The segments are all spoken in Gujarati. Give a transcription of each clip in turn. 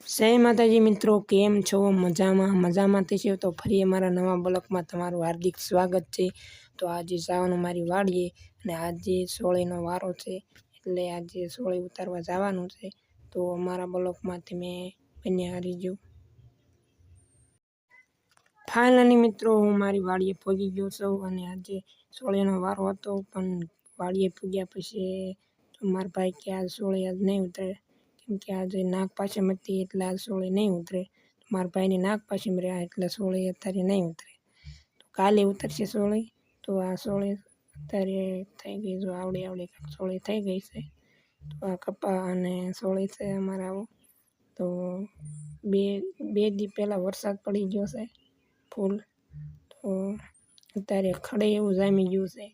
જય માતાજી મિત્રો, કેમ છો? મજામાં છો તો ફરી અમારા નવા બ્લોગમાં તમારું હાર્દિક સ્વાગત છે। તો આજે જવાનું મારી વાડીએ અને આજે સોળીનો વારો છે એટલે આજે સોળી ઉતારવા જવાનું છે। તો અમારા બ્લોગમાં તમે બન્યા રહીજો। ફાઇનલી મિત્રો હું મારી વાડીએ પહોંચી ગયો છું અને આજે સોળીનો વારો હતો, પણ વાડીએ પૂગ્યા પછી મારા ભાઈ કે આ સોળી આજ નહીં ઉતરે, કેમ કે આજે નાગ પાછમ હતી એટલે આ સોળી નહીં ઉતરે। મારા ભાઈની નાગ પાછમ રહ્યા એટલે સોળી અત્યારે નહીં ઉતરે, તો કાલે ઉતરશે સોળી। તો આ સોળી અત્યારે થઈ ગઈ, જો આવડી સોળી થઈ ગઈ છે। તો આ કપા અને સોળી છે અમારા આવો। તો બે દી પહેલાં વરસાદ પડી ગયો છે ફૂલ, તો અત્યારે ખડે એવું જામી ગયું છે।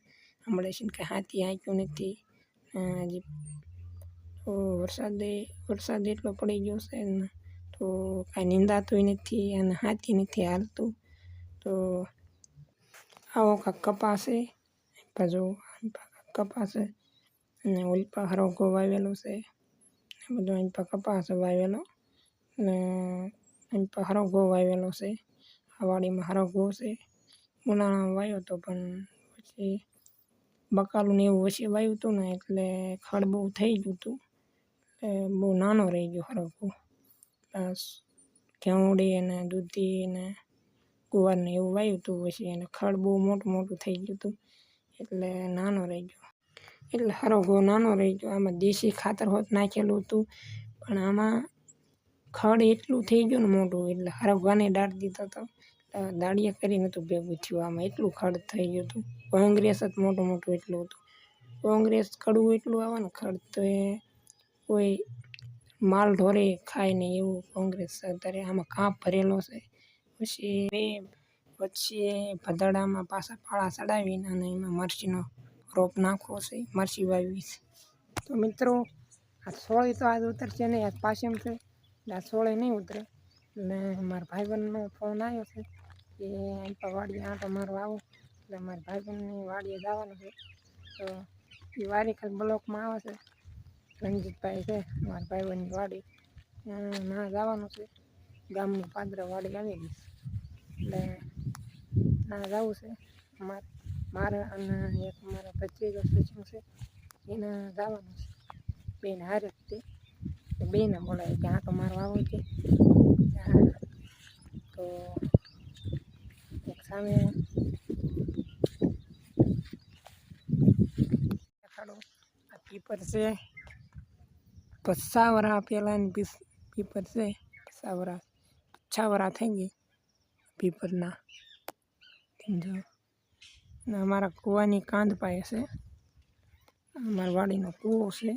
હમણાં છે કે હાથી હાંક્યું નથી હજી, તો વરસાદ એટલો પડી ગયો છે ને તો કાંઈ નીંદાતું નથી અને હાથી નથી હાલતું। તો આવો કાંક કપાસ છે, જો કપાસ છે અને ઓલપા હરોગો વાવેલો છે, બધો અહીં પર કપાસ વાવેલો ને અહીં પર હરોગો વાવેલો છે। આ વાડીમાં હરોગો છે, ઉનાળામાં વાવ્યો હતો પણ પછી બકાલું ને એવું ઓછી વાવ્યું હતું ને એટલે ખડ બહુ થઈ ગયું હતું, બહુ નાનો રહી ગયો હરોગો। ઘેવડી અને દૂધી ને ગુવાર ને એવું વાવ્યું હતું, પછી એને ખડ બહુ મોટું થઈ ગયું હતું એટલે નાનો રહી ગયો, એટલે હરોગો નાનો રહી ગયો। આમાં દેશી ખાતર હોત નાખેલું હતું પણ આમાં ખડ એટલું થઈ ગયું ને મોટું, એટલે હરોગાને દાટ દીધો હતો, દાળિયા કરી નહોતું ભેગું થયું, આમાં એટલું ખડ થઈ ગયું હતું। કોંગ્રેસ જ મોટું એટલું હતું, કોંગ્રેસ કડવું એટલું આવે ને ખડ, તો એ કોઈ માલ ઢોરે ખાય નહીં એવું કોંગ્રેસ છે। અત્યારે આમાં કાંપ ભરેલો છે, પછી ભદડામાં પાછા પાળા ચડાવીને અને એમાં મરચીનો રોપ નાખવો છે, મરચી વાવી છે। તો મિત્રો આ સોળી તો આજ ઉતરશે નહીં, આજ પાછમ છે એટલે આ સોળી નહીં ઉતરે। એટલે મારા ભાઈબંધનો ફોન આવ્યો છે કે અહીં પર વાડીએ આંટો મારવા આવો, એટલે મારા ભાઈબંધની વાડીએ જવાનું છે। તો એ વાડી ખાલી બ્લોકમાં આવે છે, રણજીતભાઈ છે મારા ભાઈબંધની વાડી, ના જવાનું છે, ગામની પાદરા વાડી આવી ગઈ એટલે ના જવું છે મારે અને એક મારા ભત્રીજો સચિન છે એને જવાનું છે, બેન હારે જ તે બેને બોલાવે કે આંટો મારવા આવો છે। તો એક સામે દેખાડો આ પીપર છે, 50 વર્ષ પહેલાંની પીપર છે, 50 વર્ષ થઈ ગઈ પીપરના। જો ને અમારા કૂવાની કાંધ પાસે છે, અમારા વાડીનો કૂવો છે,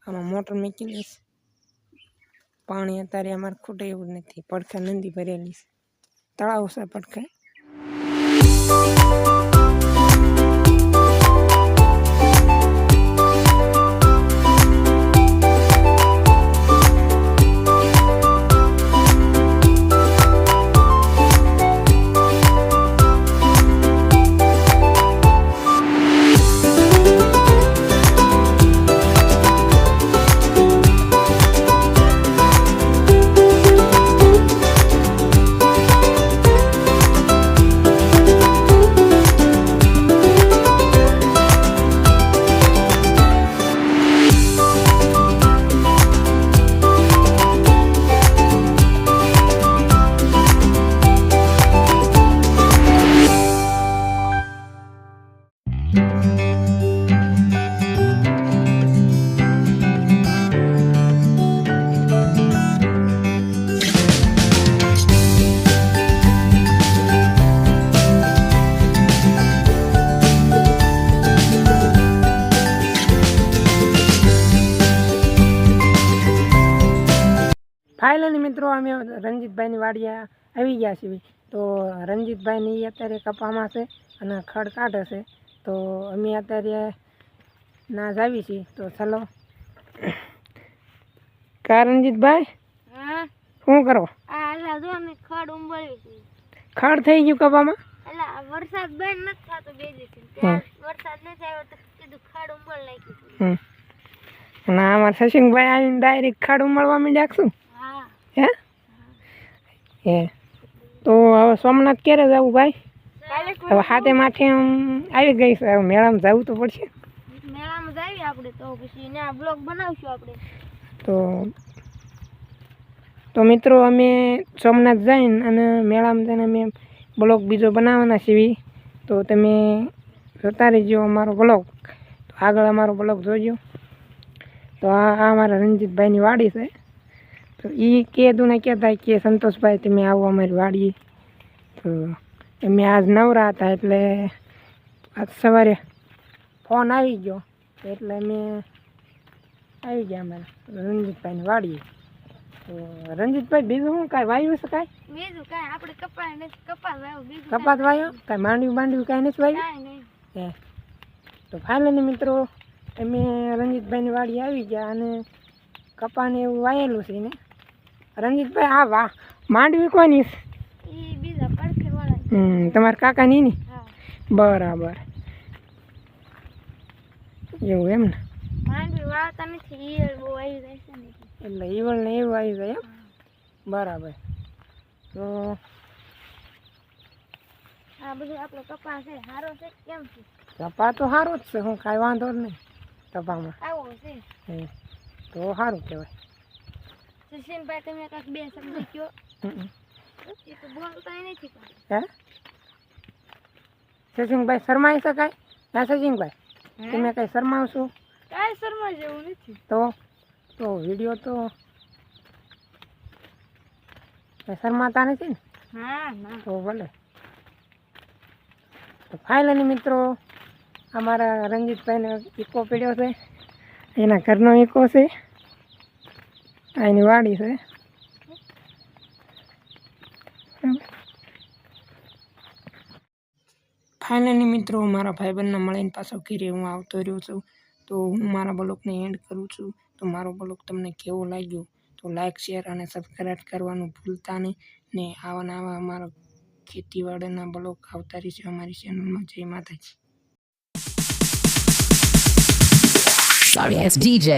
આમાં મોટર મૂકેલી છે, પાણી અત્યારે અમારે ખૂટે એવું નથી, પડખે નદી ભરેલી છે, તળાવ છે પડખે। ફાઇનલી મિત્રો અમે રણજીતભાઈની વાડીએ આવી ગયા છીએ। તો રણજીતભાઈની અત્યારે કપામાં છે અને ખડ કાઢે છે, તો અમે અત્યારે ના જ આવી છીએ। તો ચાલો કા રણજીતભાઈ શું કરો? ખડ ઉંબળ્યું છે, ખડ થઈ ગયું કપામાં, વરસાદ બંધ નથી થતો બે દિવસથી, વરસાદ નથી આવ્યો તો કીધું ખડ ઉંબળ નાખ્યું। અને અમારા સશિંગભાઈ આવીને ડાયરેક્ટ ખાડું મળવા માંડ્યા શું? હે હે તો હવે સોમનાથ ક્યારે જવું ભાઈ? હવે હાથે માથે આવી ગઈ છે, હવે મેળામાં જવું તો પડશે. મેળામાં જઈએ આપણે તો પછી ત્યાં બ્લોગ બનાવશું આપણે. તો મિત્રો અમે સોમનાથ જઈને અને મેળામાં જઈને અમે બ્લોગ બીજો બનાવવાના છીએ. તો તમે જોતા રહીજો અમારો બ્લોગ. તો આગળ અમારો બ્લોગ જોજો. તો આ અમારા રણજીતભાઈની વાડી છે. તો એ કીધું ને કહેતા કે સંતોષભાઈ તમે આવો અમારી વાડીએ. તો અમે આજ નવરા હતા એટલે આજ સવારે ફોન આવી ગયો એટલે અમે આવી ગયા અમારા રણજીતભાઈની વાડીએ. તો રણજીતભાઈ બીજું શું કાંઈ વાવ્યું છે? કાંઈ બીજું કાંઈ આપણે કપાસ વાવ્યો. બીજું કપાસ વાવ્યો? કાંઈ માંડવી કાંઈ નથી વાવ્યું? હે તો ફાઇનલી મિત્રો અમે રણજીતભાઈની વાડી આવી ગયા અને કપાને એવું વાયેલું છે ને. રણજીતભાઈ આ વાહ માંડવી કોની? બીજા પડખે વાળા. તમારા કાકાની ને? બરાબર એવું એમ ને. માંડવી વાળતા નથી, ઈયળ બહુ આવી જાય છે ને એટલે ઈવળ ને એવું આવી જાય એમ. બરાબર. તો આ બધું આપણો કપાસ છે સારો છે કેમ છે? કપા તો સારો જ છે, હું કાંઈ વાંધો જ નહીં કપામાં. આવો છે તો સારું કહેવાય. સુશીનભાઈ તમે કાંઈક બે શબ્દ કયો. એ તો બોલતા નથી. હે સચિનભાઈ શરમાઈ શકાય? હા સચિનભાઈ તમે કઈ શરમાવશો? કાંઈ શરમા જેવું નથી. તો વિડીયો તો શરમાતા નથી ને? હા ના. તો ભલે. તો ફાઇનલી મિત્રો અમારા રણજીતભાઈને ઈકો પીડ્યો છે, એના ઘરનો ઈકો છે, આ એની વાડી છે. ફાઇનલી મિત્રો મારા ભાઈબંધને મળીને પાછો ઘરે હું આવતો રહ્યો છું. તો હું મારા બ્લોગને એન્ડ કરું છું. તો મારો બ્લોગ તમને કેવો લાગ્યો તો લાઇક શેર અને સબસ્ક્રાઈબ કરવાનું ભૂલતા નહીં. ને આવા અમારા ખેતીવાડીના બ્લોગ આવતા રહેશે અમારી ચેનલમાં. જય માતાજી. Sorry, it's DJ.